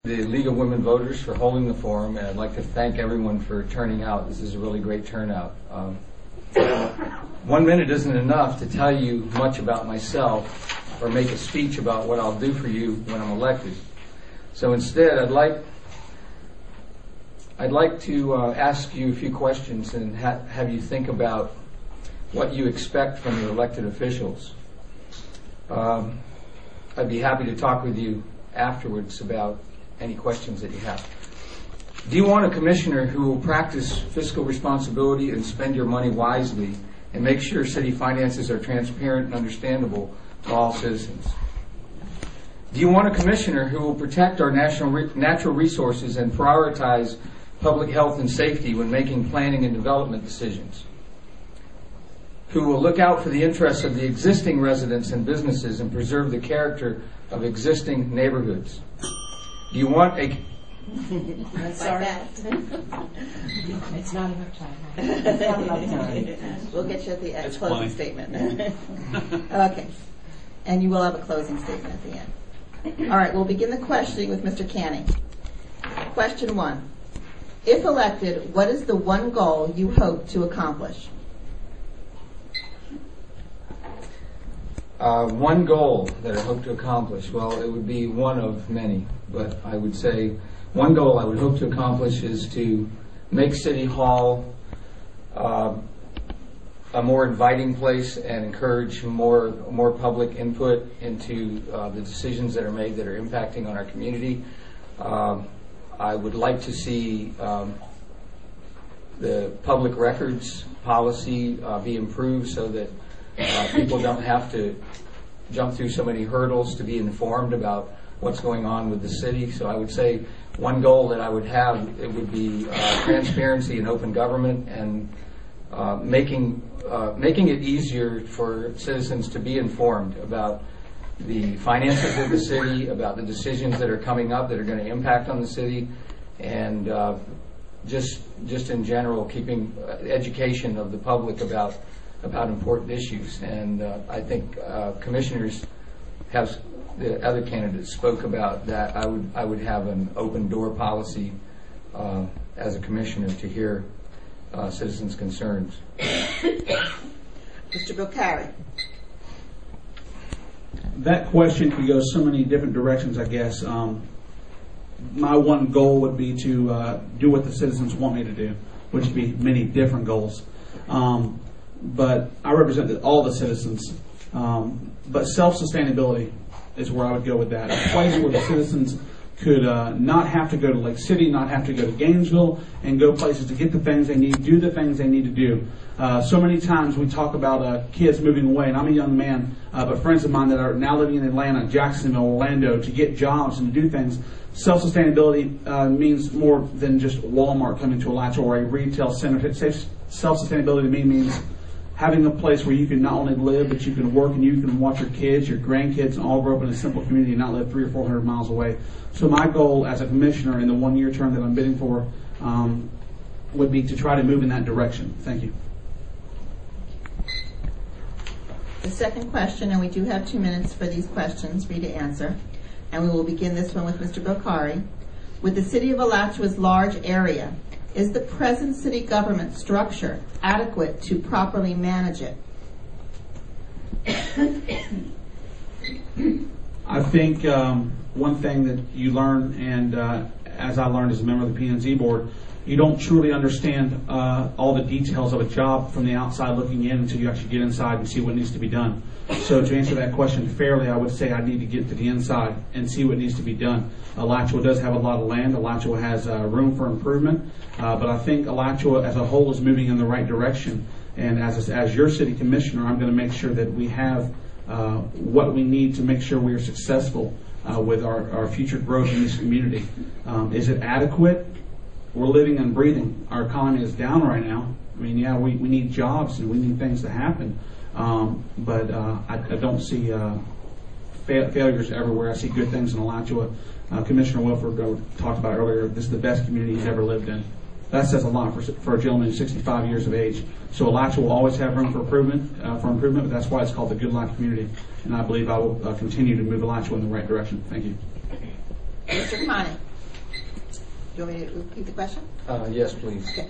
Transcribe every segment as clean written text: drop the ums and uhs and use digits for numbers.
The League of Women Voters for holding the forum, and I'd like to thank everyone for turning out. This is a really great turnout. 1 minute isn't enough to tell you much about myself or make a speech about what I'll do for you when I'm elected. So instead, I'd like to ask you a few questions and have you think about what you expect from your elected officials. I'd be happy to talk with you afterwards about any questions that you have. Do you want a commissioner who will practice fiscal responsibility and spend your money wisely and make sure city finances are transparent and understandable to all citizens? Do you want a commissioner who will protect our natural resources and prioritize public health and safety when making planning and development decisions? Who will look out for the interests of the existing residents and businesses and preserve the character of existing neighborhoods? Do you want a... Sorry. It's not enough time. It's not enough time. We'll get you at the closing statement. Okay. And you will have a closing statement at the end. All right, we'll begin the questioning with Mr. Canning. Question 1. If elected, what is the one goal you hope to accomplish? One goal that I hope to accomplish, well, it would be one of many, but I would say one goal I would hope to accomplish is to make City Hall a more inviting place and encourage more public input into the decisions that are made that are impacting on our community. I would like to see the public records policy be improved so that people don't have to jump through so many hurdles to be informed about what's going on with the city. So I would say one goal that I would have, it would be transparency and open government, and making it easier for citizens to be informed about the finances of the city, about the decisions that are coming up that are going to impact on the city, and just in general keeping education of the public about important issues. And I think commissioners have, the other candidates spoke about that. I would have an open door policy as a commissioner to hear citizens' concerns. Mr. Bukhari. That question could go so many different directions, I guess. My one goal would be to do what the citizens want me to do, which would be many different goals. But I represent all the citizens. But self-sustainability is where I would go with that. A place where the citizens could not have to go to Lake City, not have to go to Gainesville, and go places to get the things they need, do the things they need to do. So many times we talk about kids moving away, and I'm a young man, but friends of mine that are now living in Atlanta, Jacksonville, Orlando, to get jobs and to do things. Self-sustainability means more than just Walmart coming to Alachua or a retail center. Self-sustainability to me means having a place where you can not only live, but you can work and you can watch your kids, your grandkids, and all grow up in a simple community and not live 300 or 400 miles away. So my goal as a commissioner in the 1 year term that I'm bidding for would be to try to move in that direction. Thank you. The second question, and we do have 2 minutes for these questions for you to answer, and we will begin this one with Mr. Bukhari. With the city of Alachua's large area, is the present city government structure adequate to properly manage it? I think one thing that you learn, and as I learned as a member of the P&Z board, you don't truly understand all the details of a job from the outside looking in until you actually get inside and see what needs to be done. So to answer that question fairly, I would say I need to get to the inside and see what needs to be done. Alachua does have a lot of land. Alachua has room for improvement, but I think Alachua as a whole is moving in the right direction. And as your city commissioner, I'm going to make sure that we have what we need to make sure we are successful with our future growth in this community. Is it adequate? We're living and breathing. Our economy is down right now. I mean, yeah, we need jobs and we need things to happen. But I don't see failures everywhere. I see good things in Alachua. Commissioner Wilford talked about earlier, this is the best community he's ever lived in. That says a lot for a gentleman who's 65 years of age. So Alachua will always have room for improvement, but that's why it's called the Good Life Community. And I believe I will continue to move Alachua in the right direction. Thank you. Mr. Connie. you want me to repeat the question? Yes, please. Okay.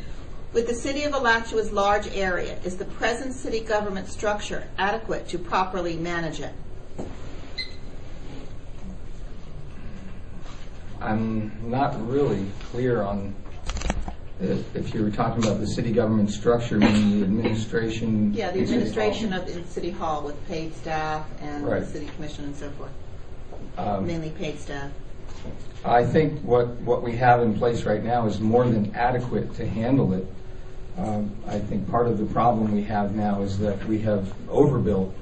With the city of Alachua's large area, is the present city government structure adequate to properly manage it? I'm not really clear on if you were talking about the city government structure, meaning the administration. Yeah, the in City administration Hall. of City Hall with paid staff and Right. the city commission and so forth. Mainly paid staff. I think what we have in place right now is more than adequate to handle it. I think part of the problem we have now is that we have overbuilt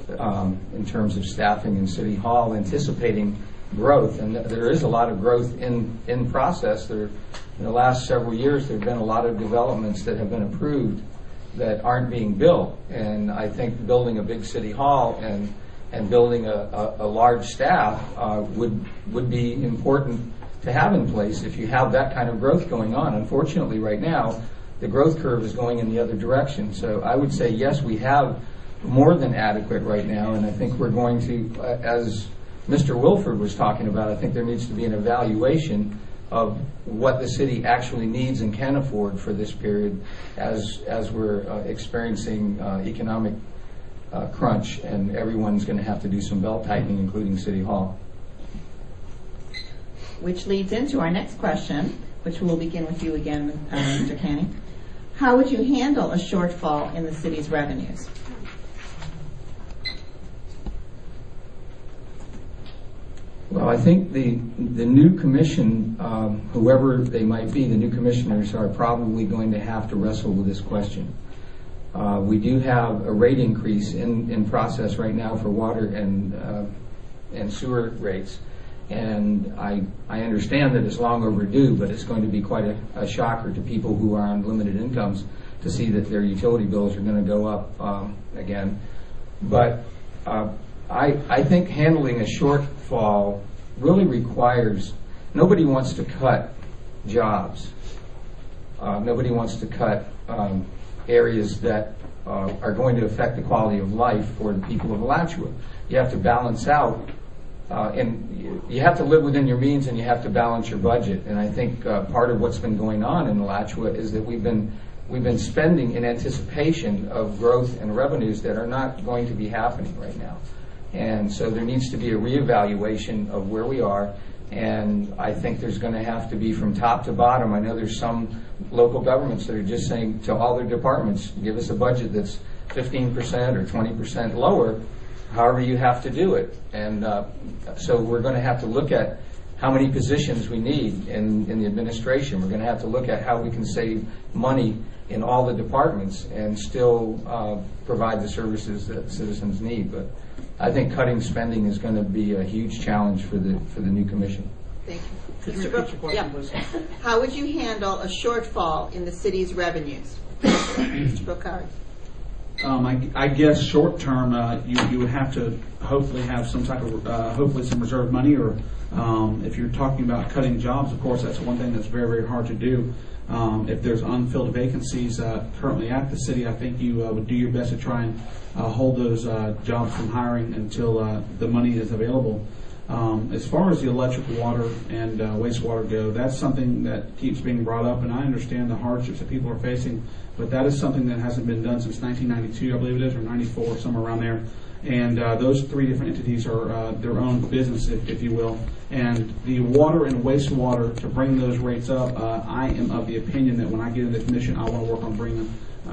in terms of staffing in City Hall, anticipating growth, and there is a lot of growth in process. In the last several years, there have been a lot of developments that have been approved that aren't being built, and I think building a big City Hall and building a large staff would be important to have in place if you have that kind of growth going on. Unfortunately, right now, the growth curve is going in the other direction. So I would say, yes, we have more than adequate right now, and I think we're going to, as Mr. Wilford was talking about, I think there needs to be an evaluation of what the city actually needs and can afford for this period as we're experiencing economic crunch, and everyone's going to have to do some belt tightening, including City Hall. Which leads into our next question, which we'll begin with you again, Mr. Canning. How would you handle a shortfall in the city's revenues? Well, I think the new commission, whoever they might be, the new commissioners are probably going to have to wrestle with this question. We do have a rate increase in process right now for water and sewer rates, and I understand that it's long overdue, but it's going to be quite a shocker to people who are on limited incomes to see that their utility bills are going to go up again. But I think handling a shortfall really requires, nobody wants to cut jobs. Nobody wants to cut areas that are going to affect the quality of life for the people of Alachua. You have to balance out, and you have to live within your means, and you have to balance your budget. And I think part of what's been going on in Alachua is that we've been spending in anticipation of growth and revenues that are not going to be happening right now. And so there needs to be a reevaluation of where we are, and I think there's going to have to be from top to bottom. I know there's some local governments that are just saying to all their departments, give us a budget that's 15% or 20% lower, however you have to do it. And so we're going to have to look at how many positions we need in the administration. We're going to have to look at how we can save money in all the departments and still provide the services that citizens need. But I think cutting spending is going to be a huge challenge for the new commission. Thank you. Could you repeat your question, please? How would you handle a shortfall in the city's revenues? Mr. Bokhari. I guess short term, you would have to hopefully have some type of hopefully some reserve money, or if you're talking about cutting jobs, of course, that's one thing that's very, very hard to do. If there's unfilled vacancies currently at the city, I think you would do your best to try and hold those jobs from hiring until the money is available. As far as the electric, water, and wastewater go, that's something that keeps being brought up, and I understand the hardships that people are facing, but that is something that hasn't been done since 1992, I believe it is, or 94, somewhere around there. And those three different entities are their own business, if you will. And the water and wastewater, to bring those rates up, I am of the opinion that when I get into the commission, I want to work on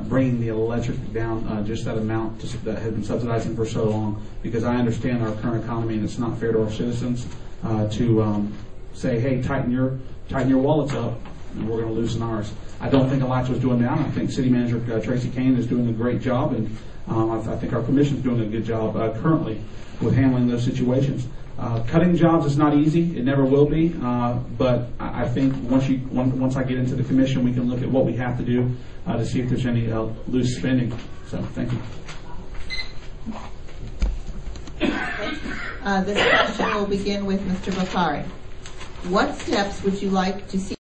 bringing the electric down just that amount that has been subsidizing for so long, because I understand our current economy, and it's not fair to our citizens to say, hey, tighten your wallets up, and we're going to loosen ours. I don't think Alachua is doing that. I think City Manager Tracy Kane is doing a great job, and I think our commission is doing a good job currently with handling those situations. Cutting jobs is not easy; it never will be. But I think once I get into the commission, we can look at what we have to do to see if there's any loose spending. So, thank you. This question will begin with Mr. Bokhari. What steps would you like to see